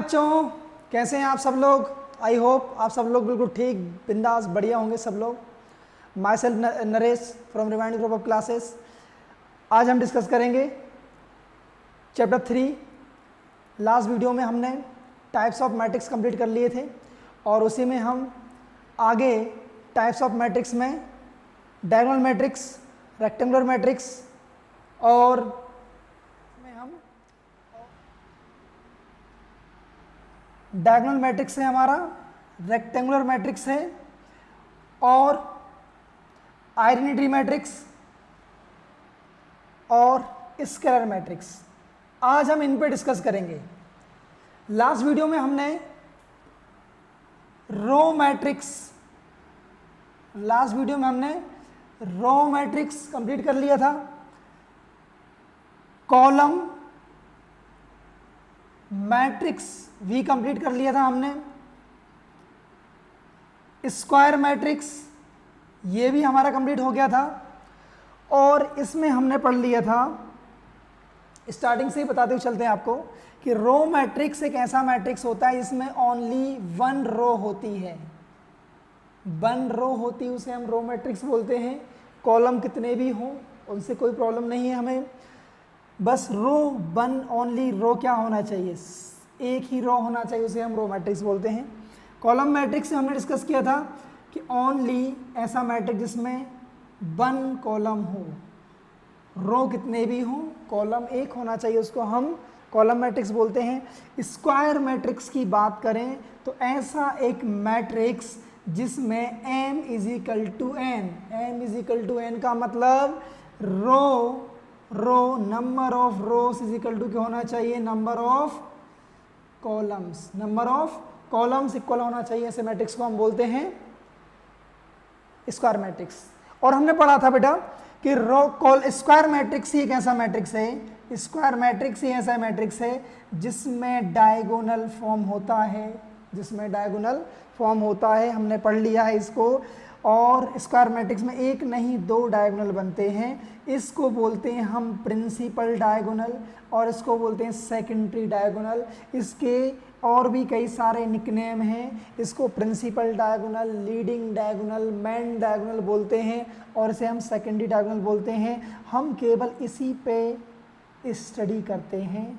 बच्चों, कैसे हैं आप सब लोग। आई होप आप सब लोग बिल्कुल ठीक बिंदास बढ़िया होंगे सब लोग। My self Naresh from rewind group of classes. आज हम डिस्कस करेंगे चैप्टर 3। लास्ट वीडियो में हमने टाइप्स ऑफ मैट्रिक्स कंप्लीट कर लिए थे और उसी में हम आगे टाइप्स ऑफ मैट्रिक्स में डायगोनल मैट्रिक्स, रेक्टेंगुलर मैट्रिक्स और डायगोनल मैट्रिक्स है हमारा, रेक्टेंगुलर मैट्रिक्स है और आइडेंटिटी मैट्रिक्स और स्केलर मैट्रिक्स। आज हम इन पे डिस्कस करेंगे। लास्ट वीडियो में हमने रो मैट्रिक्स कंप्लीट कर लिया था। कॉलम मैट्रिक्स भी कंप्लीट कर लिया था हमने। स्क्वायर मैट्रिक्स ये भी हमारा कंप्लीट हो गया था और इसमें हमने पढ़ लिया था, स्टार्टिंग से ही बताते हुए चलते हैं आपको कि रो मैट्रिक्स एक ऐसा मैट्रिक्स होता है जिसमें ओनली वन रो होती है। उसे हम रो मैट्रिक्स बोलते हैं। कॉलम कितने भी हों उनसे कोई प्रॉब्लम नहीं है हमें, बस रो वन ओनली रो क्या होना चाहिए, एक ही रो होना चाहिए, उसे हम रो मैट्रिक्स बोलते हैं। कॉलम मैट्रिक्स से हमने डिस्कस किया था कि ओनली ऐसा मैट्रिक्स जिसमें वन कॉलम हो, रो कितने भी हों कॉलम एक होना चाहिए, उसको हम कॉलम मैट्रिक्स बोलते हैं। स्क्वायर मैट्रिक्स की बात करें तो ऐसा एक मैट्रिक्स जिसमें m is equal to n का मतलब row number of rows is equal to क्या होना चाहिए, नंबर ऑफ कॉलम्स इक्वल होना चाहिए। ऐसे मैट्रिक्स को हम बोलते हैं स्क्वायर मैट्रिक्स। और हमने पढ़ा था बेटा कि स्क्वायर मैट्रिक्स ही एक ऐसा मैट्रिक्स है, स्क्वायर मैट्रिक्स ही ऐसा मैट्रिक्स है जिसमें डायगोनल फॉर्म होता है, हमने पढ़ लिया है इसको। और स्क्वायर मैट्रिक्स में एक नहीं दो डायगोनल बनते हैं, इसको बोलते हैं हम प्रिंसिपल डायगोनल और इसको बोलते हैं सेकेंडरी डायगोनल। इसके और भी कई सारे निकनेम हैं, इसको principal diagonal, leading diagonal, main diagonal बोलते हैं और इसे हम सेकेंडरी डायगोनल बोलते हैं। हम केवल इसी पे स्टडी करते हैं,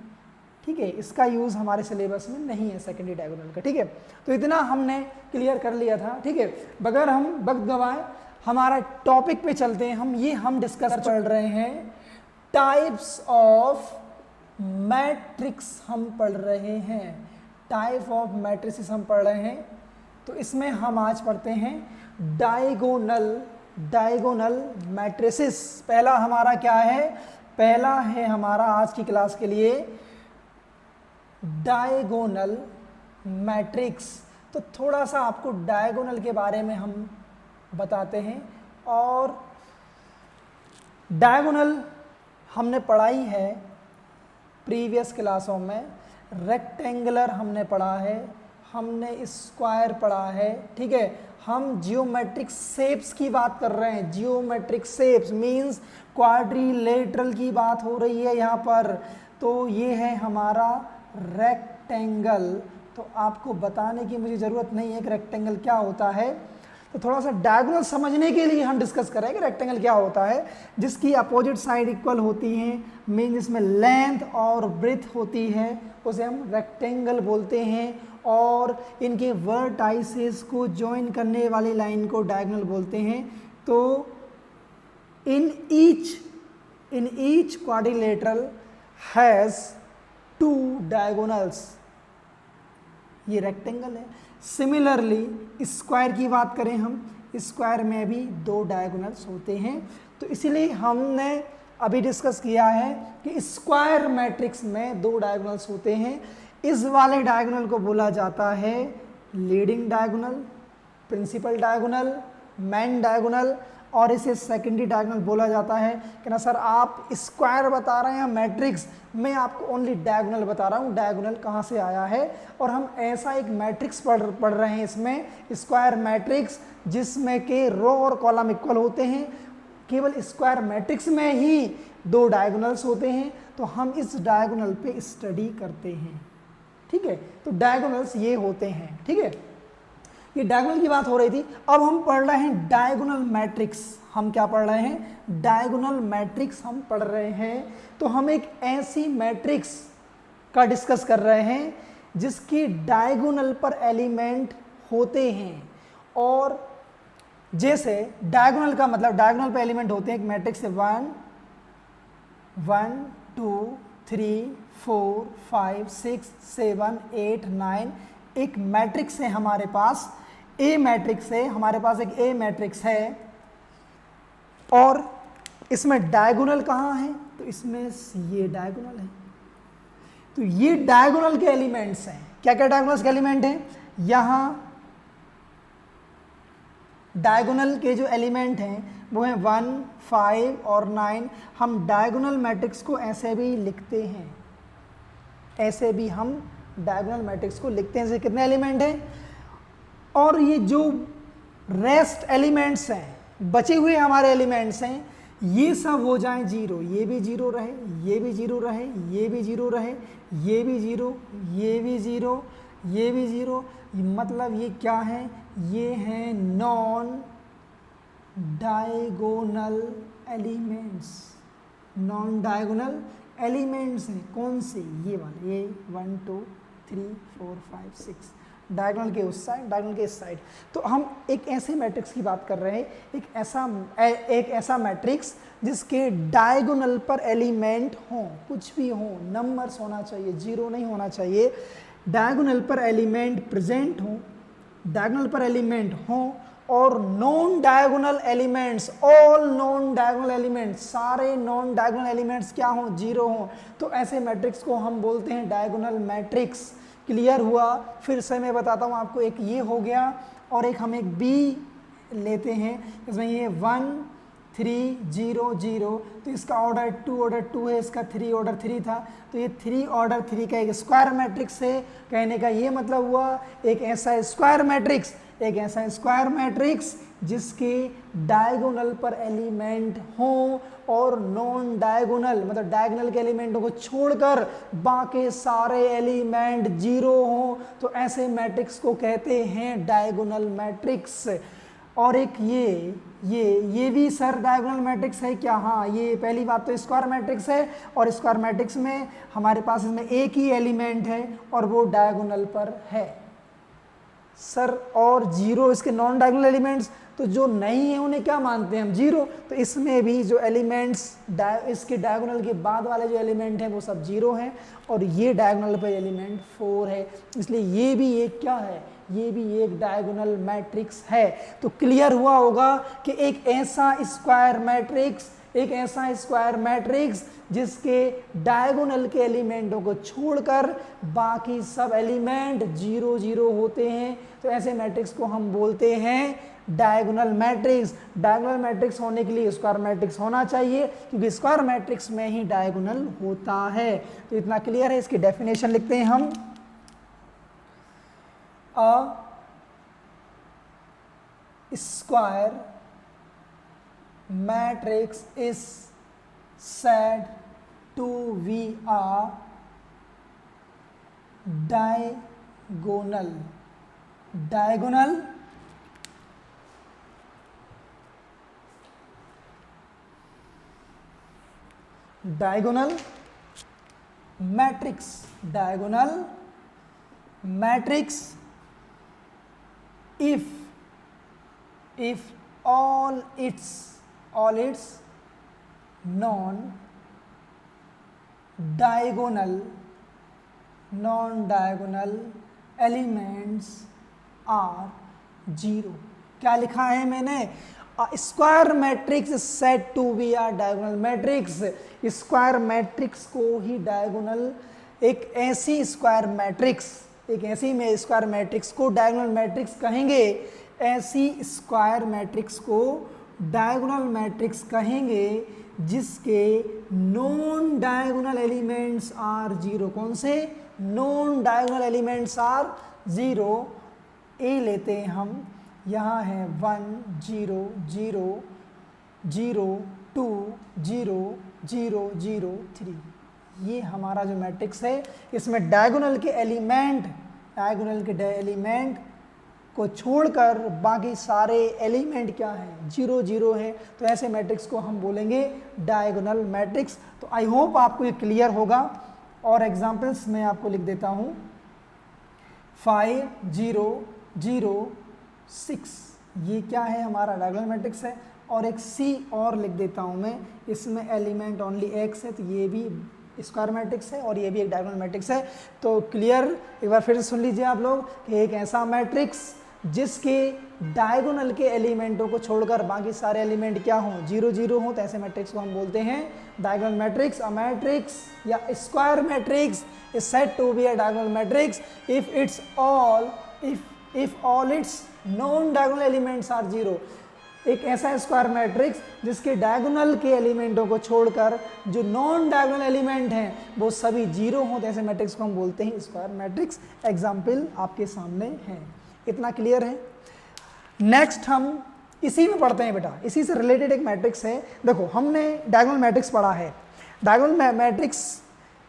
ठीक है। इसका यूज़ हमारे सिलेबस में नहीं है सेकेंडरी डायगोनल का, ठीक है। तो इतना हमने क्लियर कर लिया था, ठीक है। बगैर हम वक्त गवाएं हमारा टॉपिक पे चलते हैं। हम डिस्कस कर रहे हैं टाइप्स ऑफ मैट्रिक्स, हम पढ़ रहे हैं टाइप ऑफ मैट्रिसेस हम पढ़ रहे हैं। तो इसमें हम आज पढ़ते हैं डायगोनल मैट्रिसेस। पहला हमारा क्या है, पहला है हमारा आज की क्लास के लिए डायगोनल मैट्रिक्स। तो थोड़ा सा आपको डायगोनल के बारे में हम बताते हैं। और डायगोनल हमने पढ़ाई है प्रीवियस क्लासों में, रेक्टेंगुलर हमने पढ़ा है, हमने स्क्वायर पढ़ा है, ठीक है। हम जियोमेट्रिक शेप्स की बात कर रहे हैं। जियोमेट्रिक शेप्स मींस क्वाड्रिलेटरल की बात हो रही है यहाँ पर। तो ये है हमारा रेक्टेंगल। तो आपको बताने की मुझे ज़रूरत नहीं है कि रेक्टेंगल क्या होता है। तो थोड़ा सा डायगोनल समझने के लिए हम डिस्कस करें कि रेक्टेंगल क्या होता है, जिसकी अपोजिट साइड इक्वल होती हैं, मीन जिसमें लेंथ और ब्रेथ होती है, उसे हम रेक्टेंगल बोलते हैं। और इनके वर्टाइसेस को ज्वाइन करने वाली लाइन को डायगोनल बोलते हैं। तो in each quadrilateral has two diagonals, ये रेक्टेंगल है। सिमिलरली स्क्वायर की बात करें हम, स्क्वायर में भी दो डायगोनल्स होते हैं। तो इसीलिए हमने अभी डिस्कस किया है कि स्क्वायर मैट्रिक्स में दो डायगोनल्स होते हैं। इस वाले डायगोनल को बोला जाता है leading diagonal, principal diagonal, main diagonal, और इसे सेकेंडरी डायगोनल बोला जाता है। कि ना सर आप स्क्वायर बता रहे हैं मैट्रिक्स, मैं आपको ओनली डायगोनल बता रहा हूँ, डायगोनल कहाँ से आया है। और हम ऐसा एक मैट्रिक्स पढ़ रहे हैं इसमें, स्क्वायर मैट्रिक्स, जिसमें के रो और कॉलम इक्वल होते हैं। केवल स्क्वायर मैट्रिक्स में ही दो डायगोनल्स होते हैं। तो हम इस डायगोनल पे स्टडी करते हैं, ठीक है। तो डायगोनल्स ये होते हैं, ठीक है। ये डायगोनल की बात हो रही थी। अब हम पढ़ रहे हैं डायगोनल मैट्रिक्स। हम क्या पढ़ रहे हैं? डायगोनल मैट्रिक्स हम पढ़ रहे हैं। तो हम एक ऐसी मैट्रिक्स का डिस्कस कर रहे हैं जिसकी डायगोनल पर एलिमेंट होते हैं। और जैसे डायगोनल का मतलब डायगोनल पर एलिमेंट होते हैं, एक मैट्रिक्स है 1 1 2 3 4 5 6 7 8 9। एक मैट्रिक्स है हमारे पास, ए मैट्रिक्स है हमारे पास, एक ए मैट्रिक्स है। और इसमें डायगोनल कहाँ है? तो इसमें ये डायगोनल है। तो ये डायगोनल के एलिमेंट्स हैं। क्या क्या डायगोनल्स के एलिमेंट हैं? यहां डायगोनल के जो एलिमेंट हैं वो हैं 1 5 और 9। हम डायगोनल मैट्रिक्स को ऐसे भी लिखते हैं, ऐसे भी हम डायगोनल मैट्रिक्स को लिखते हैं। जैसे कितने एलिमेंट हैं, और ये जो रेस्ट एलिमेंट्स हैं, बचे हुए हमारे एलिमेंट्स हैं, ये सब हो जाएं जीरो। ये भी जीरो रहे, ये भी जीरो रहे, ये भी जीरो रहे, ये भी जीरो, ये भी जीरो, ये भी जीरो। मतलब ये क्या है? ये हैं non diagonal elements. Non diagonal elements हैं। कौन से? ये वाले, ये 1 2 3 4 5 6, डायगोनल के उस साइड, डायगोनल के इस साइड। तो हम एक ऐसे मैट्रिक्स की बात कर रहे हैं, एक ऐसा मैट्रिक्स जिसके डायगोनल पर एलिमेंट हों, कुछ भी हो, नंबर्स होना चाहिए, जीरो नहीं होना चाहिए। डायगोनल पर एलिमेंट प्रेजेंट हो, डायगोनल पर एलिमेंट हो, और non diagonal elements, all non diagonal elements, सारे नॉन डायगोनल एलिमेंट्स क्या हो? जीरो हो। तो ऐसे मैट्रिक्स को हम बोलते हैं डायगोनल मैट्रिक्स। क्लियर हुआ? फिर से मैं बताता हूँ आपको। एक ये हो गया, और एक हम एक बी लेते हैं, इसमें ये 1 3 0 0। तो इसका ऑर्डर 2 है, इसका 3 ऑर्डर 3 था। तो ये 3 ऑर्डर 3 का एक स्क्वायर मैट्रिक्स है। कहने का ये मतलब हुआ एक ऐसा स्क्वायर मैट्रिक्स, एक ऐसा स्क्वायर मैट्रिक्स जिसके डायगोनल पर एलिमेंट हों और नॉन डायगोनल मतलब डायगोनल के एलिमेंटों को छोड़कर बाकी सारे एलिमेंट जीरो हों। तो ऐसे मैट्रिक्स को कहते हैं डायगोनल मैट्रिक्स। और एक ये भी सर डायगोनल मैट्रिक्स है क्या? हाँ, ये पहली बात तो स्क्वायर मैट्रिक्स है, और स्क्वायर मैट्रिक्स में हमारे पास इसमें एक ही एलिमेंट है और वो डायगोनल पर है सर। और जीरो इसके नॉन डायगोनल एलिमेंट्स, तो जो नहीं है उन्हें क्या मानते हैं हम? जीरो। तो इसमें भी जो एलिमेंट्स इसके डायगोनल के बाद वाले जो एलिमेंट हैं वो सब जीरो हैं, और ये डायगोनल पर एलिमेंट 4 है। इसलिए ये भी एक क्या है? ये भी एक डायगोनल मैट्रिक्स है। तो क्लियर हुआ होगा कि एक ऐसा स्क्वायर मैट्रिक्स जिसके डायगोनल के एलिमेंटों को छोड़कर बाकी सब एलिमेंट 0 0 होते हैं। तो ऐसे मैट्रिक्स को हम बोलते हैं डायगोनल मैट्रिक्स। डायगोनल मैट्रिक्स होने के लिए स्क्वायर मैट्रिक्स होना चाहिए, क्योंकि स्क्वायर मैट्रिक्स में ही डायगोनल होता है। तो इतना क्लियर है। इसकी डेफिनेशन लिखते हैं हम। A square matrix is said to be a diagonal matrix if all its non diagonal elements are zero। क्या लिखा है मैंने? Square matrix said to be are diagonal matrix. Square matrix को ही डायगोनल, एक ऐसी स्क्वायर मैट्रिक्स को diagonal matrix कहेंगे। ऐसी स्क्वायर मैट्रिक्स को डायगोनल मैट्रिक्स कहेंगे जिसके non diagonal elements are zero. कौन से? Non diagonal elements are zero. A लेते हैं हम, यहाँ है 1 0 0 0 2 0 0 0 3। ये हमारा जो मैट्रिक्स है इसमें डायगोनल के एलिमेंट को छोड़कर बाकी सारे एलिमेंट क्या हैं, 0 0 है। तो ऐसे मैट्रिक्स को हम बोलेंगे डायगोनल मैट्रिक्स। तो आई होप आपको ये क्लियर होगा। और एग्जांपल्स मैं आपको लिख देता हूँ 5 0 0 6, ये क्या है हमारा डायगोनल मैट्रिक्स है। और एक C और लिख देता हूँ मैं, इसमें एलिमेंट ओनली x है, तो ये भी स्क्वायर मैट्रिक्स है और ये भी एक डायगोनल मैट्रिक्स है। तो क्लियर, एक बार फिर से सुन लीजिए आप लोग कि एक ऐसा मैट्रिक्स जिसके डायगोनल के एलिमेंटों को छोड़कर बाकी सारे एलिमेंट क्या हों, 0 0 हों, तो ऐसे मैट्रिक्स को हम बोलते हैं डायगोनल मैट्रिक्स। अ मैट्रिक्स या square matrix is said to be a diagonal matrix if all its non diagonal elements are 0। एक ऐसा स्क्वायर मैट्रिक्स जिसके डायगोनल के एलिमेंटों को छोड़कर जो नॉन डायगोनल एलिमेंट हैं वो सभी 0 हों, तो ऐसे मैट्रिक्स को हम बोलते हैं स्क्वायर मैट्रिक्स। एग्जाम्पल आपके सामने है। इतना क्लियर है। नेक्स्ट हम इसी में पढ़ते हैं बेटा, इसी से रिलेटेड एक मैट्रिक्स है। देखो हमने डायगोनल मैट्रिक्स पढ़ा है। डायगोनल मैट्रिक्स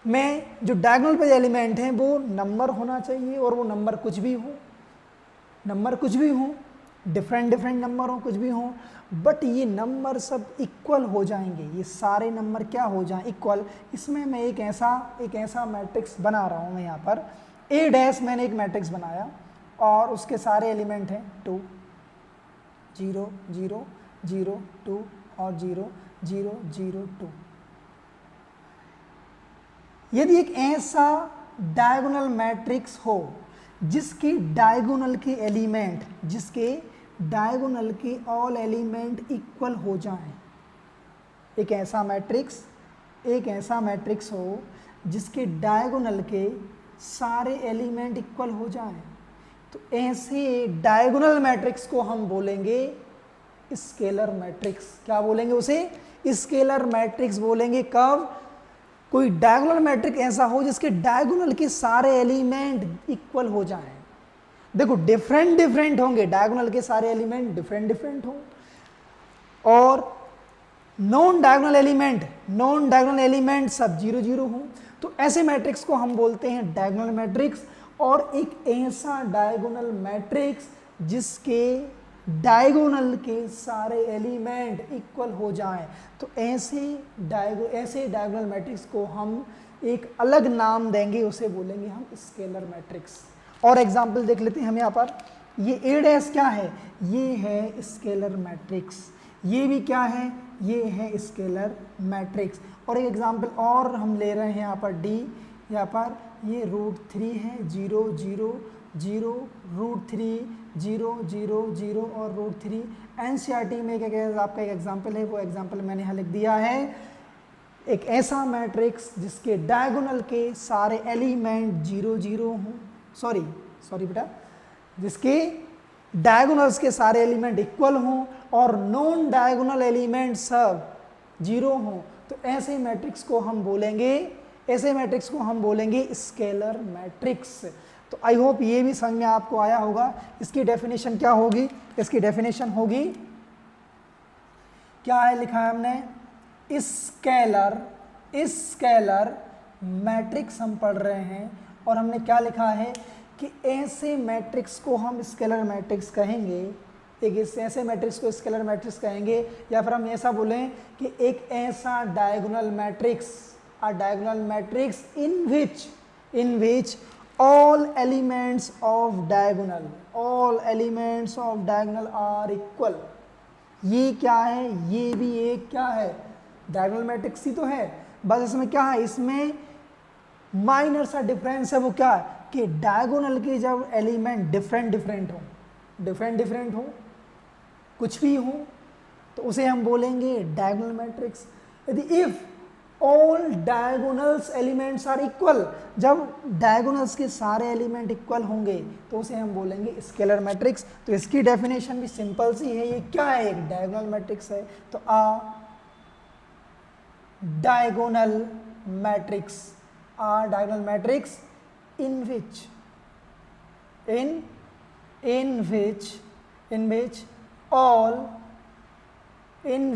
में जो डायगोनल पे एलिमेंट हैं वो नंबर होना चाहिए, और वो नंबर कुछ भी हो, डिफरेंट नंबर हो, कुछ भी हो, बट ये नंबर सब इक्वल हो जाएंगे। ये सारे नंबर क्या हो जाएं, इक्वल। इसमें मैं एक ऐसा मैट्रिक्स बना रहा हूँ। मैं यहाँ पर A डैश मैंने एक मैट्रिक्स बनाया और उसके सारे एलिमेंट हैं 2 0 0 0 2 और 0 0 0 2। यदि एक ऐसा डायगोनल मैट्रिक्स हो जिसके डायगोनल के ऑल एलिमेंट इक्वल हो जाएं, एक ऐसा मैट्रिक्स हो जिसके डायगोनल के सारे एलिमेंट इक्वल हो जाएं, तो ऐसे डायगोनल मैट्रिक्स को हम बोलेंगे स्केलर मैट्रिक्स। क्या बोलेंगे उसे? स्केलर मैट्रिक्स बोलेंगे। कब? कोई डायगोनल मैट्रिक्स ऐसा हो जिसके डायगोनल के सारे एलिमेंट इक्वल हो जाएं। देखो डिफरेंट होंगे, डायगोनल के सारे एलिमेंट डिफरेंट हों, और नॉन डायगोनल एलिमेंट सब 0 0 हों, तो ऐसे मैट्रिक्स को हम बोलते हैं डायगोनल मैट्रिक्स। और एक ऐसा डायगोनल मैट्रिक्स जिसके डायगोनल के सारे एलिमेंट इक्वल हो जाएं, तो ऐसे डायगोनल मैट्रिक्स को हम एक अलग नाम देंगे, उसे बोलेंगे हम स्केलर मैट्रिक्स। और एग्जाम्पल देख लेते हैं हम यहाँ पर। ये A डैश क्या है? ये है स्केलर मैट्रिक्स। ये भी क्या है? ये है स्केलर मैट्रिक्स। और एक एग्जाम्पल और हम ले रहे हैं यहाँ पर D। यहाँ पर ये √3 है, 0 0 0 √3 0 0 0 और √3। NCERT में आपका एक एग्जाम्पल है, वो एग्जाम्पल मैंने यहाँ लिख दिया है। एक ऐसा मैट्रिक्स जिसके डायगोनल के सारे एलिमेंट 0 0 हों, सॉरी बेटा, जिसके डायगोनल्स के सारे एलिमेंट इक्वल हों और नॉन डायगोनल एलिमेंट सब 0 हों, तो ऐसे मैट्रिक्स को हम बोलेंगे स्केलर मैट्रिक्स। तो आई होप ये भी समझ में आपको आया होगा। इसकी डेफिनेशन क्या होगी? इसकी डेफिनेशन होगी, क्या है लिखा है हमने? स्केलर मैट्रिक्स हम पढ़ रहे हैं, और हमने क्या लिखा है कि ऐसे मैट्रिक्स को हम स्केलर मैट्रिक्स कहेंगे। एक ऐसे मैट्रिक्स को स्केलर मैट्रिक्स कहेंगे, या फिर हम ऐसा बोलें कि एक ऐसा diagonal matrix, a diagonal matrix in which all elements of diagonal are equal। ये क्या है? ये भी एक क्या है? डायगोनल मैट्रिक्स ही तो है, बस इसमें क्या है? इसमें माइनर सा डिफरेंस है। वो क्या है कि डायगोनल के जब एलिमेंट डिफरेंट हो, कुछ भी हो, तो उसे हम बोलेंगे डायगोनल मैट्रिक्स। यदि if all diagonals elements are equal, जब डायगोनल्स के सारे एलिमेंट इक्वल होंगे तो उसे हम बोलेंगे स्केलर मैट्रिक्स। तो इसकी डेफिनेशन भी सिंपल सी है। ये क्या है? एक डायगोनल मैट्रिक्स है। तो diagonal matrix in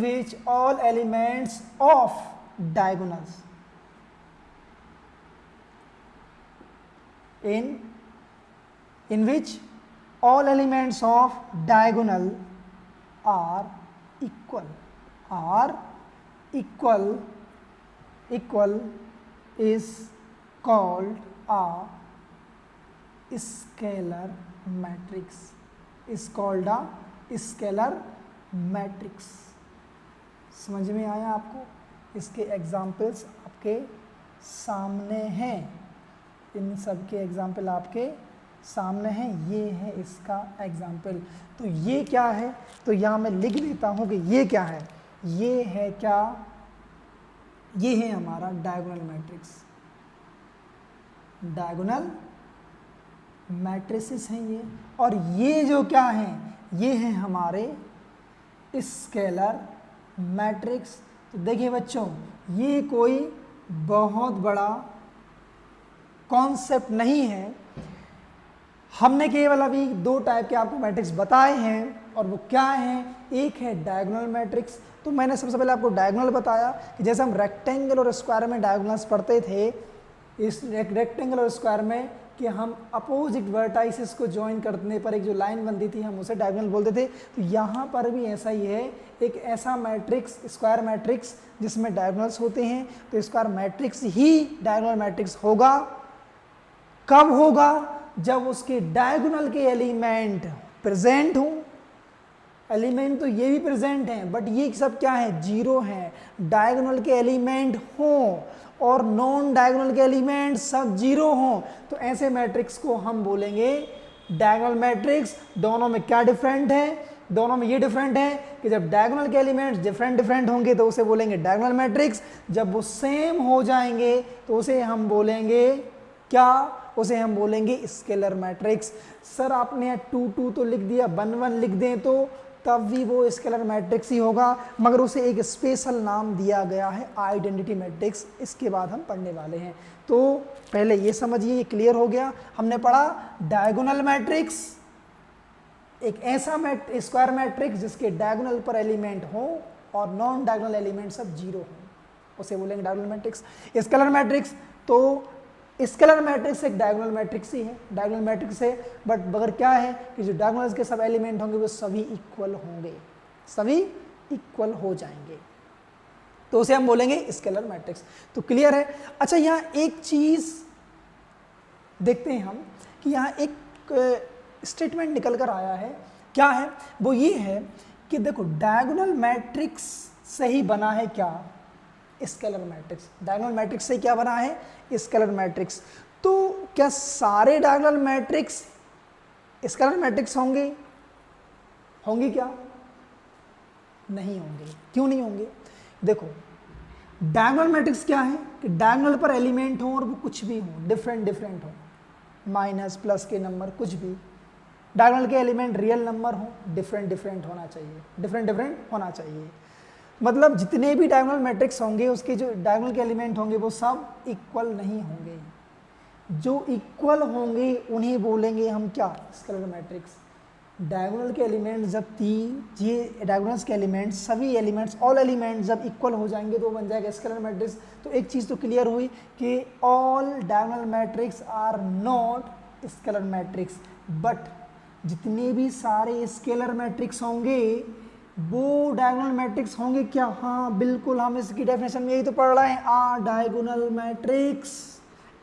which all elements of diagonals in which all elements of diagonal are equal is called a scalar matrix, is called a scalar matrix। समझ में आया आपको? इसके एग्जाम्पल्स आपके सामने हैं, इन सब के एग्जाम्पल आपके सामने हैं, ये है इसका एग्जाम्पल। तो ये क्या है, तो यहाँ मैं लिख देता हूँ कि ये क्या है, ये है क्या, ये है हमारा डायगोनल मैट्रिक्स, डायगोनल मैट्रिसेस हैं ये। और ये जो क्या है, ये है हमारे स्केलर मैट्रिक्स। तो देखिए बच्चों, ये कोई बहुत बड़ा कॉन्सेप्ट नहीं है, हमने केवल अभी दो टाइप के आपको मैट्रिक्स बताए हैं, और वो क्या हैं, एक है डायगोनल मैट्रिक्स। तो मैंने सबसे पहले आपको डायगोनल बताया कि जैसे हम रेक्टेंगल और स्क्वायर में डायगोनल्स पढ़ते थे, इस रेक्टेंगल और स्क्वायर में कि हम अपोजिट वर्टाइसेस को ज्वाइन करने पर एक जो लाइन बनती थी हम उसे डायगोनल बोलते थे। तो यहाँ पर भी ऐसा ही है, एक ऐसा मैट्रिक्स स्क्वायर मैट्रिक्स जिसमें डायगोनल्स होते हैं। तो स्क्वायर मैट्रिक्स ही डायगोनल मैट्रिक्स होगा। कब होगा? जब उसके डायगोनल के एलिमेंट प्रेजेंट हों। एलिमेंट तो ये भी प्रेजेंट हैं, बट ये सब क्या है, जीरो हैं। डायगोनल के एलिमेंट हों और नॉन डायगोनल के एलिमेंट सब जीरो हों, तो ऐसे मैट्रिक्स को हम बोलेंगे डायगोनल मैट्रिक्स। दोनों में क्या डिफरेंट है? दोनों में ये डिफरेंट है कि जब डायगोनल के एलिमेंट्स डिफरेंट होंगे तो उसे बोलेंगे डायगोनल मैट्रिक्स, जब वो सेम हो जाएंगे तो उसे हम बोलेंगे क्या, उसे हम बोलेंगे स्केलर मैट्रिक्स। सर आपने यहाँ 2 2 तो लिख दिया, 1 1 लिख दें तो तब भी वो स्केलर मैट्रिक्स ही होगा, मगर उसे एक स्पेशल नाम दिया गया है आइडेंटिटी मैट्रिक्स। इसके बाद हम पढ़ने वाले हैं। तो पहले ये समझिए, ये क्लियर हो गया। हमने पढ़ा डायगोनल मैट्रिक्स, एक ऐसा स्क्वायर मैट्रिक्स जिसके डायगोनल पर एलिमेंट हो और नॉन डायगोनल एलिमेंट सब जीरो हो, उसे बोलेंगे डायगोनल मैट्रिक्स। स्केलर मैट्रिक्स, तो स्केलर मैट्रिक्स एक डायगोनल मैट्रिक्स ही है, डायगोनल मैट्रिक्स है, बट मगर क्या है कि जो डायगोनल्स के सब एलिमेंट होंगे वो सभी इक्वल होंगे, सभी इक्वल हो जाएंगे, तो उसे हम बोलेंगे स्केलर मैट्रिक्स। तो क्लियर है? अच्छा, यहाँ एक चीज देखते हैं हम कि यहाँ एक स्टेटमेंट निकल कर आया है। क्या है वो? ये है कि देखो डायगोनल मैट्रिक्स से ही बना है क्या, स्केलर मैट्रिक्स। डायगोनल मैट्रिक्स से क्या बना है? Scalar matrix. तो क्या सारे डायगोनल मैट्रिक्स स्केलर मैट्रिक्स होंगे? होंगे क्या? नहीं होंगे। क्यों नहीं होंगे? देखो डायगोनल मैट्रिक्स क्या है कि डायगोनल पर एलिमेंट हो और वो कुछ भी हो, डिफरेंट हो, माइनस प्लस के नंबर कुछ भी, डायगोनल के एलिमेंट रियल नंबर हो, डिफरेंट होना चाहिए, डिफरेंट होना चाहिए। मतलब जितने भी डायगोनल मैट्रिक्स होंगे उसके जो डायगोनल के एलिमेंट होंगे वो सब इक्वल नहीं होंगे। जो इक्वल होंगे उन्हें बोलेंगे हम क्या, स्केलर मैट्रिक्स। डायगोनल के एलिमेंट जब ये डायगोनल्स के एलिमेंट्स सभी एलिमेंट्स ऑल एलिमेंट्स जब इक्वल हो जाएंगे तो बन जाएगा स्केलर मैट्रिक्स। तो एक चीज़ तो क्लियर हुई कि all diagonal matrix are not scalar matrix, but जितने भी सारे स्केलर मैट्रिक्स होंगे वो डायगोनल मैट्रिक्स होंगे क्या? हाँ बिल्कुल, हम इसकी डेफिनेशन में यही तो पढ़ रहे हैं, a diagonal matrix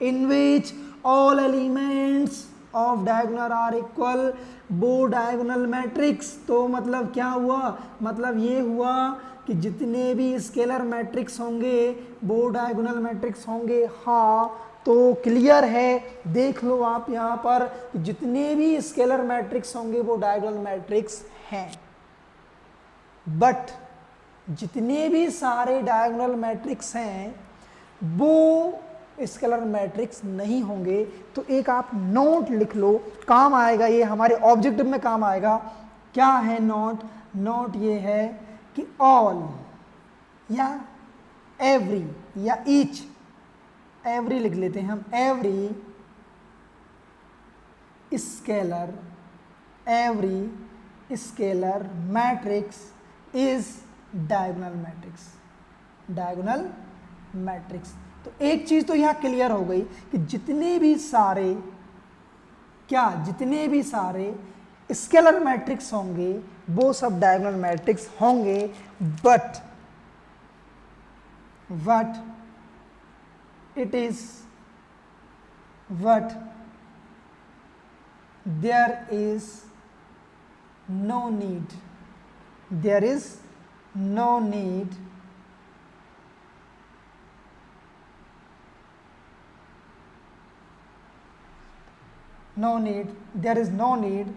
in which all elements of diagonal are equal, वो डायगोनल मैट्रिक्स। तो मतलब क्या हुआ? मतलब ये हुआ कि जितने भी स्केलर मैट्रिक्स होंगे वो डायगोनल मैट्रिक्स होंगे। हाँ, तो क्लियर है, देख लो आप यहाँ पर जितने भी स्केलर मैट्रिक्स होंगे वो डायगोनल मैट्रिक्स हैं, बट जितने भी सारे डायगोनल मैट्रिक्स हैं वो स्केलर मैट्रिक्स नहीं होंगे। तो एक आप नोट लिख लो, काम आएगा, ये हमारे ऑब्जेक्टिव में काम आएगा। क्या है नोट? नोट ये है कि ऑल या एवरी या ईच, एवरी लिख लेते हैं हम, every scalar matrix is diagonal matrix, diagonal matrix. तो एक चीज तो यहां क्लियर हो गई कि जितने भी सारे क्या जितने भी सारे स्केलर मैट्रिक्स होंगे वो सब डायगोनल मैट्रिक्स होंगे, but it is but there is no need there is no need there is no need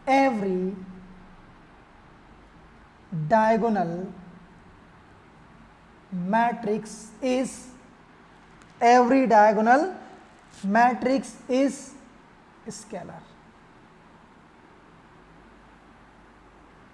every diagonal matrix is scalar।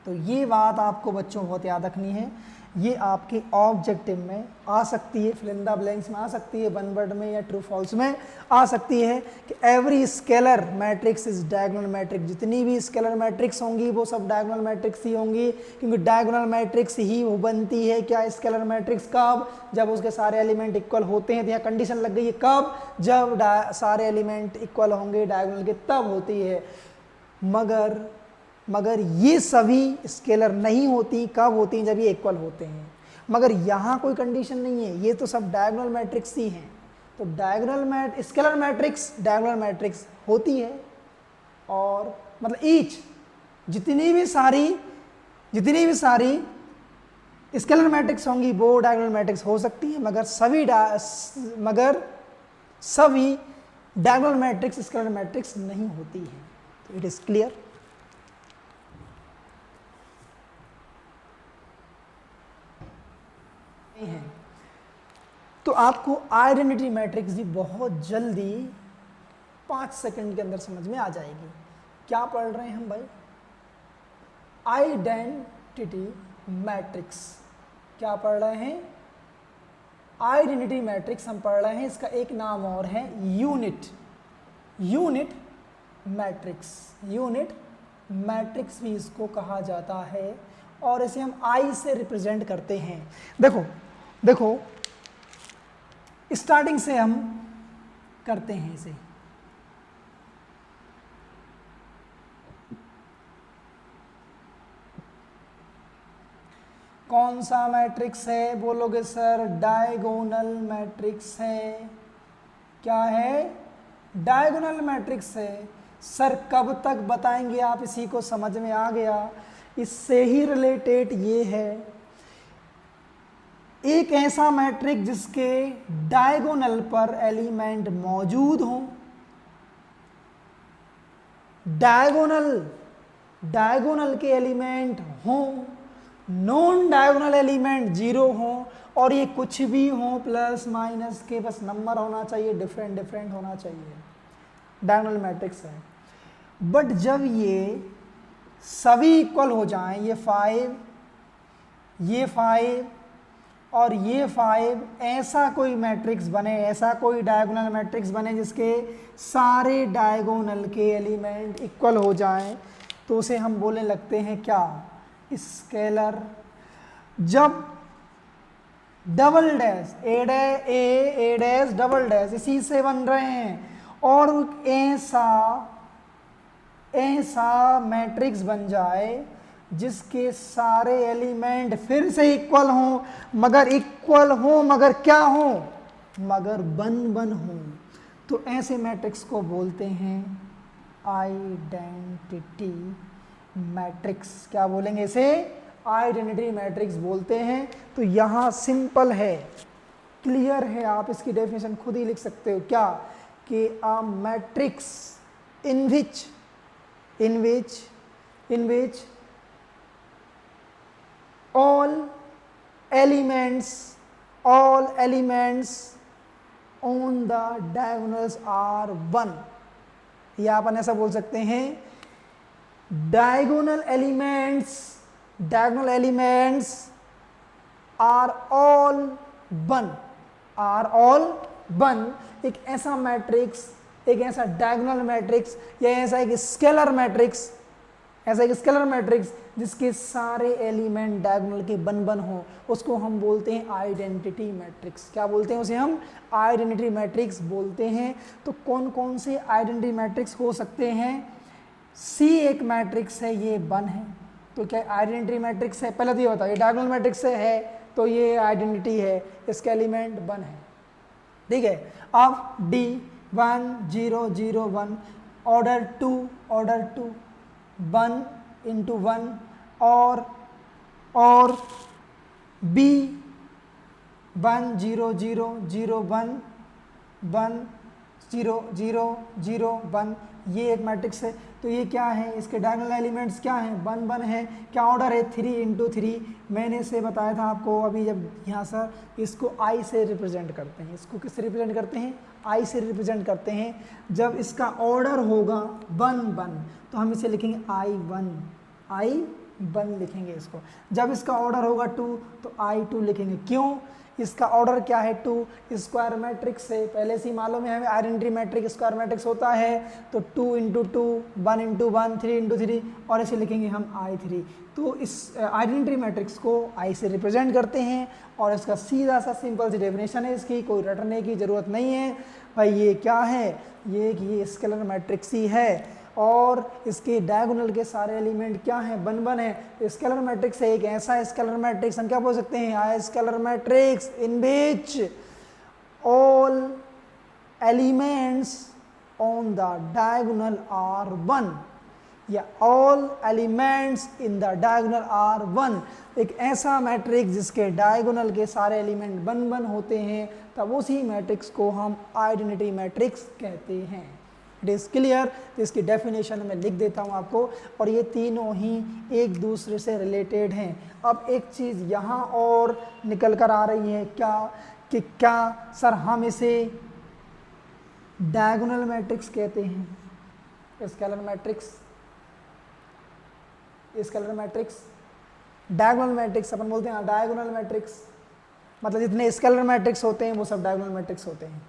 तो ये बात आपको बच्चों बहुत याद रखनी है, ये आपके ऑब्जेक्टिव में आ सकती है, फिल इन द ब्लैंक्स में आ सकती है, वन वर्ड में या ट्रू फॉल्स में आ सकती है कि every scalar matrix is diagonal matrix. जितनी भी स्केलर मैट्रिक्स होंगी वो सब डायगोनल मैट्रिक्स ही होंगी, क्योंकि डायगोनल मैट्रिक्स ही वो बनती है क्या, स्केलर मैट्रिक्स। कब? जब उसके सारे एलिमेंट इक्वल होते हैं। तो यहाँ कंडीशन लग गई है कब, जब सारे एलिमेंट इक्वल होंगे डायगोनल के, तब होती है। मगर ये सभी स्केलर नहीं होती, कब होती हैं, जब ये इक्वल होते हैं। मगर यहाँ कोई कंडीशन नहीं है, ये तो सब डायगोनल मैट्रिक्स ही हैं। तो स्केलर मैट्रिक्स डायगोनल मैट्रिक्स होती है, और मतलब ईच जितनी भी सारी स्केलर मैट्रिक्स होंगी वो डायगोनल मैट्रिक्स हो सकती है, मगर सभी डायगोनल मैट्रिक्स स्केलर मैट्रिक्स नहीं होती है। तो इट इज क्लियर। है तो आपको आइडेंटिटी मैट्रिक्स भी बहुत जल्दी 5 सेकंड के अंदर समझ में आ जाएगी। क्या पढ़ रहे हैं हम भाई? Identity matrix. क्या पढ़ रहे हैं? आइडेंटिटी मैट्रिक्स हम पढ़ रहे हैं। इसका एक नाम और है यूनिट मैट्रिक्स भी इसको कहा जाता है, और इसे हम आई से रिप्रेजेंट करते हैं। देखो स्टार्टिंग से हम करते हैं इसे। कौन सा मैट्रिक्स है? बोलोगे सर डायगोनल मैट्रिक्स है। क्या है? डायगोनल मैट्रिक्स है। सर कब तक बताएंगे आप? इसी को समझ में आ गया। इससे ही रिलेटेड ये है, एक ऐसा मैट्रिक्स जिसके डायगोनल पर एलिमेंट मौजूद हो, डायगोनल के एलिमेंट हों, नॉन डायगोनल एलिमेंट 0 हो, और ये कुछ भी हो प्लस माइनस के बस नंबर होना चाहिए, डिफरेंट होना चाहिए, डायगोनल मैट्रिक्स है। बट जब ये सभी इक्वल हो जाएं, ये 5 और ये 5, ऐसा कोई मैट्रिक्स बने, ऐसा कोई डायगोनल मैट्रिक्स बने जिसके सारे डायगोनल के एलिमेंट इक्वल हो जाएं, तो उसे हम बोलने लगते हैं क्या? स्केलर। जब डबल डैश ए डैश डबल डैश इसी से बन रहे हैं, और ऐसा मैट्रिक्स बन जाए जिसके सारे एलिमेंट फिर से इक्वल हों, मगर क्या हो? मगर बन हो, तो ऐसे मैट्रिक्स को बोलते हैं आइडेंटिटी मैट्रिक्स। क्या बोलेंगे इसे? आइडेंटिटी मैट्रिक्स बोलते हैं। तो यहाँ सिंपल है, क्लियर है, आप इसकी डेफिनेशन खुद ही लिख सकते हो। क्या? कि a matrix in which all elements on the diagonals are 1, या अपन ऐसा बोल सकते हैं डायगोनल एलिमेंट्स are all 1। एक ऐसा मैट्रिक्स, एक ऐसा डायगोनल मैट्रिक्स या ऐसा एक स्केलर मैट्रिक्स ऐसा एक स्केलर मैट्रिक्स जिसके सारे एलिमेंट डायगोनल के बन बन हो, उसको हम बोलते हैं आइडेंटिटी मैट्रिक्स। क्या बोलते हैं उसे हम? आइडेंटिटी मैट्रिक्स बोलते हैं। तो कौन कौन से आइडेंटिटी मैट्रिक्स हो सकते हैं? सी एक मैट्रिक्स है, ये बन है, तो क्या आइडेंटिटी मैट्रिक्स है? पहले तो ये बताओ, ये डायगोनल मैट्रिक्स है तो ये आइडेंटिटी है, इसका एलिमेंट बन है, ठीक है। अब डी 1 0 0 1 ऑर्डर 2 1 इंटू 1 और बी 1 0 0 0 1 1 0 0 0 1, ये एक मैट्रिक्स है। तो ये क्या है? इसके डायगोनल एलिमेंट्स क्या हैं? 1 1 है। क्या ऑर्डर है? 3 इंटू 3। मैंने इसे बताया था आपको अभी, जब यहाँ सर इसको आई से रिप्रेजेंट करते हैं। इसको किससे रिप्रेजेंट करते हैं? आई से रिप्रेजेंट करते हैं। जब इसका ऑर्डर होगा 1 1 तो हम इसे लिखेंगे आई 1 लिखेंगे इसको। जब इसका ऑर्डर होगा 2 तो I2 लिखेंगे। क्यों? इसका ऑर्डर क्या है? 2 स्क्वायर मैट्रिक्स से पहले से ही मालूम है हमें, आइडेंटिटी मैट्रिक्स स्क्वायर मैट्रिक्स होता है। तो 2 इंटू 2 1 इंटू 1 3 इंटू 3 और इसे लिखेंगे हम I3। तो इस आइडेंटिटी मैट्रिक्स को I से रिप्रेजेंट करते हैं और इसका सीधा सा सिंपल सी डेफिनेशन है, इसकी कोई रटने की ज़रूरत नहीं है भाई। ये क्या है? ये स्केलर मैट्रिक्स ही है और इसके डायगोनल के सारे एलिमेंट क्या हैं? बन बन है। स्केलर मैट्रिक्स है एक ऐसा स्केलर मैट्रिक्स, हम क्या बोल सकते हैं? I scalar matrix in which all elements on the diagonal are 1 या all elements in the diagonal are 1। एक ऐसा मैट्रिक्स जिसके डायगोनल के सारे एलिमेंट बन बन होते हैं, तब उसी मैट्रिक्स को हम आइडेंटिटी मैट्रिक्स कहते हैं। It is clear? तो इसकी डेफिनेशन मैं लिख देता हूँ आपको, और ये तीनों ही एक दूसरे से रिलेटेड हैं। अब एक चीज़ यहाँ और निकल कर आ रही है क्या, कि क्या सर हम इसे डायगोनल मैट्रिक्स कहते हैं? स्केलर मैट्रिक्स डायगोनल मैट्रिक्स अपन बोलते हैं। डायगोनल मैट्रिक्स मतलब जितने स्केलर मैट्रिक्स होते हैं वो सब डायगोनल मैट्रिक्स होते हैं।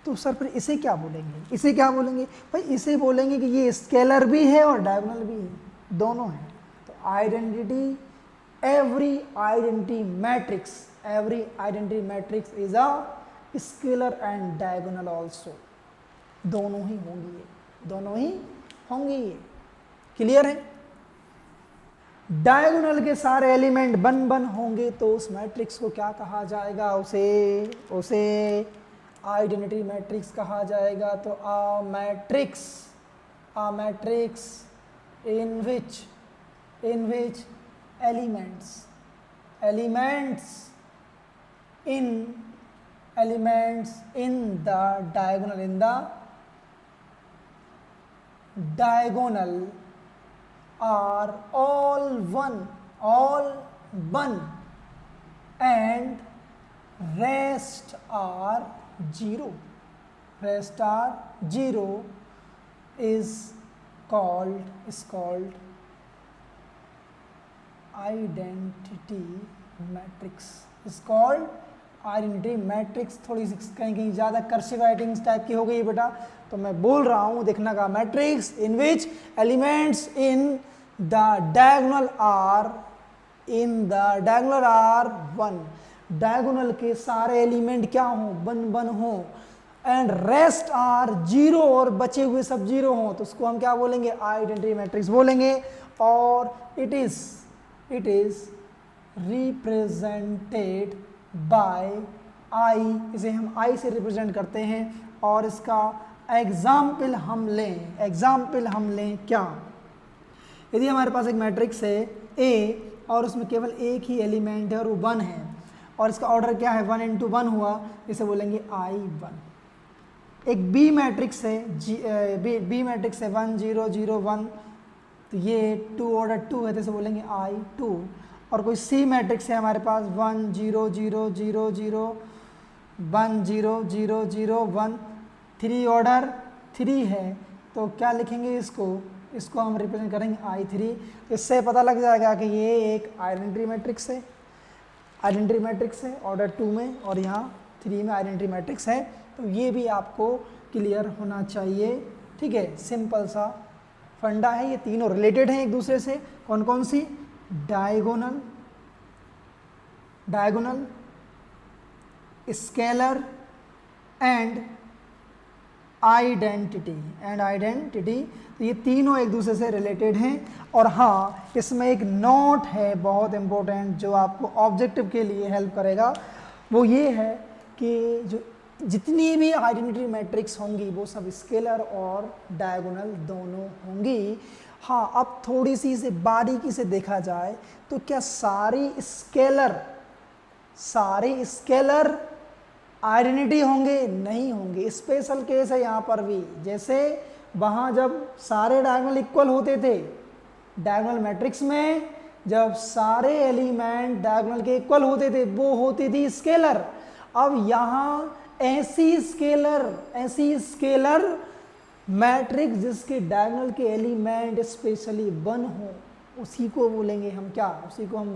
तो सर फिर इसे क्या बोलेंगे? इसे क्या बोलेंगे भाई? इसे बोलेंगे कि ये स्केलर भी है और डायगोनल भी है, दोनों है। तो identity, every identity matrix is a scalar and diagonal also. दोनों ही होंगी ये। क्लियर है? डायगोनल के सारे एलिमेंट बन बन होंगे तो उस मैट्रिक्स को क्या कहा जाएगा? उसे आइडेंटिटी मैट्रिक्स कहा जाएगा। तो a matrix in which elements in the diagonal are all one and rest are zero is called identity matrix. थोड़ी सी कहीं ज़्यादा कर्सिव राइटिंग्स टाइप की हो गई बेटा, तो मैं बोल रहा हूँ, देखना का matrix in which elements in the diagonal are 1। Diagonal के सारे एलिमेंट क्या हो? बन हो। एंड रेस्ट आर 0 और बचे हुए सब 0 हो, तो उसको हम क्या बोलेंगे? आइडेंटिटी मैट्रिक्स बोलेंगे। और इट इज रिप्रेजेंटेड बाय आई, इसे हम आई से रिप्रेजेंट करते हैं। और इसका एग्जाम्पल हम लें क्या? यदि हमारे पास एक मैट्रिक्स है ए और उसमें केवल एक ही एलिमेंट है और वो 1 है, और इसका ऑर्डर क्या है? 1 इंटू 1 हुआ, इसे बोलेंगे I1। एक बी मैट्रिक्स है 1 0 0 1, तो ये 2 ऑर्डर 2 है, तो इसे बोलेंगे I2। और कोई सी मैट्रिक्स है हमारे पास 1 0 0 0 0 1 0 0 0 1, 3 ऑर्डर 3 है, तो क्या लिखेंगे इसको हम रिप्रेजेंट करेंगे I3। इससे पता लग जाएगा कि ये एक आइडेंटिटी मैट्रिक्स है ऑर्डर 2 में, और यहाँ 3 में आइडेंटिटी मैट्रिक्स है। तो ये भी आपको क्लियर होना चाहिए, ठीक है। सिंपल सा फंडा है, ये तीनों रिलेटेड हैं एक दूसरे से। कौन कौन सी? Diagonal, diagonal, scalar and identity, and identity. तो ये तीनों एक दूसरे से रिलेटेड हैं। और हाँ, इसमें एक नोट है बहुत इंपॉर्टेंट जो आपको ऑब्जेक्टिव के लिए हेल्प करेगा, वो ये है कि जो जितनी भी आइडेंटिटी मैट्रिक्स होंगी वो सब स्केलर और डायगोनल दोनों होंगी। हाँ, अब थोड़ी सी इसे बारीकी से देखा जाए तो क्या सारी स्केलर आइडेंटिटी होंगे? नहीं होंगे। स्पेशल केस है यहाँ पर भी। जैसे वहाँ जब सारे डायगोनल इक्वल होते थे, डायगोनल मैट्रिक्स में जब सारे एलिमेंट डायगोनल के इक्वल होते थे वो होती थी स्केलर। अब यहाँ ऐसी स्केलर मैट्रिक्स जिसके डायगोनल के एलिमेंट स्पेशली 1 हो, उसी को बोलेंगे हम क्या? उसी को हम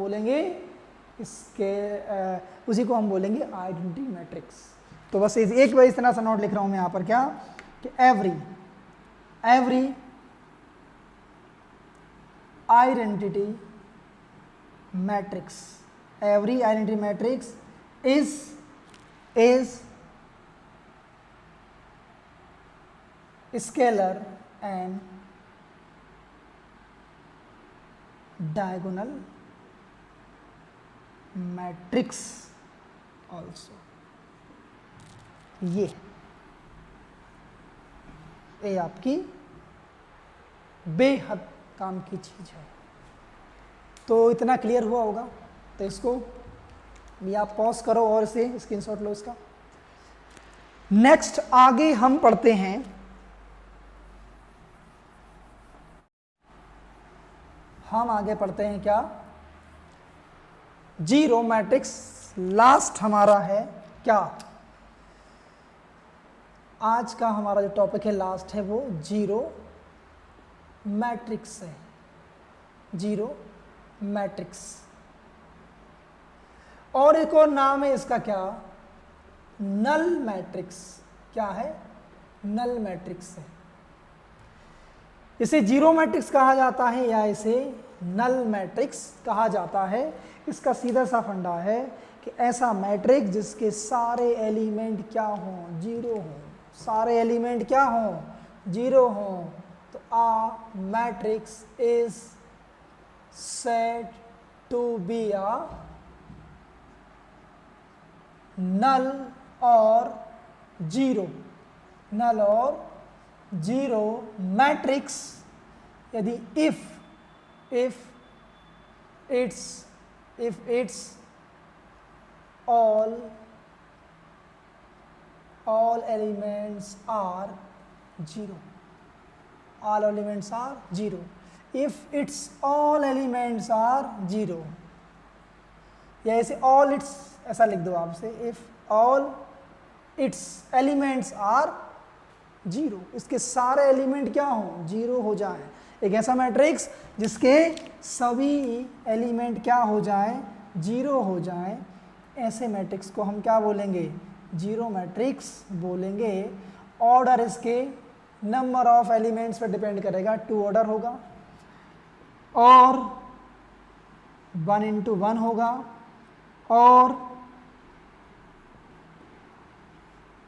बोलेंगे आइडेंटिटी मैट्रिक्स। तो बस एक बार इतना सा नोट लिख रहा हूं मैं यहाँ पर, क्या कि every identity matrix is scalar and diagonal matrix also। ये आपकी बेहद काम की चीज है। तो इतना क्लियर हुआ होगा, तो इसको भी आप पॉज करो और इसे स्क्रीनशॉट लो इसका। नेक्स्ट आगे हम पढ़ते हैं, क्या? Zero matrix. लास्ट हमारा है क्या? आज का हमारा जो टॉपिक है लास्ट है वो जीरो मैट्रिक्स है। जीरो मैट्रिक्स, और एक और नाम है इसका, क्या? Null matrix. क्या है? नल मैट्रिक्स है। इसे जीरो मैट्रिक्स कहा जाता है या इसे नल मैट्रिक्स कहा जाता है। इसका सीधा सा फंडा है कि ऐसा मैट्रिक्स जिसके सारे एलिमेंट क्या हों? जीरो हों। सारे एलिमेंट क्या हों? जीरो हों। तो a matrix is said to be a null और जीरो मैट्रिक्स यदि if its all elements are zero, if its all elements are zero, या ऐसे all its ऐसा लिख दो आपसे, if all its elements are zero, इसके सारे एलिमेंट क्या हों? जीरो हो जाएं। एक ऐसा मैट्रिक्स जिसके सभी एलिमेंट क्या हो जाएं? जीरो हो जाएं। ऐसे मैट्रिक्स को हम क्या बोलेंगे? जीरो मैट्रिक्स बोलेंगे। ऑर्डर इसके नंबर ऑफ एलिमेंट्स पर डिपेंड करेगा, 2 ऑर्डर होगा और 1 into 1 होगा और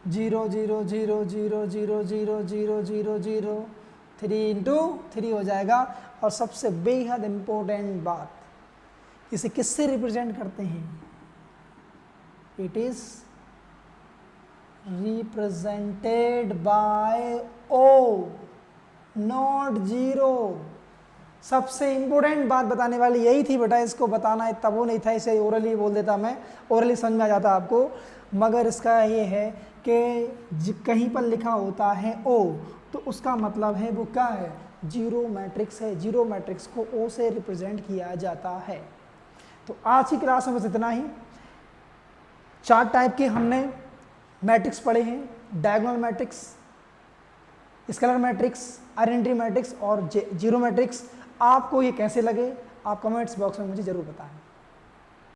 0 0 0 0 0 0 0 0 0 3 into 3 हो जाएगा। और सबसे बेहद इंपॉर्टेंट बात, इसे किससे रिप्रेजेंट करते हैं? It is represented by O, not zero. सबसे इंपॉर्टेंट बात बताने वाली यही थी बेटा, इसको बताना इतना वो नहीं था, इसे ओरली बोल देता मैं, ओरली समझ में आ जाता आपको। मगर इसका ये है कि कहीं पर लिखा होता है ओ, तो उसका मतलब है वो क्या है? जीरो मैट्रिक्स है। जीरो मैट्रिक्स को ओ से रिप्रेजेंट किया जाता है। तो आज की क्लास में बस इतना ही। 4 टाइप के हमने मैट्रिक्स पढ़े हैं, diagonal matrix, scalar matrix, identity matrix और जीरो मैट्रिक्स। आपको ये कैसे लगे आप कमेंट्स बॉक्स में मुझे ज़रूर बताएं।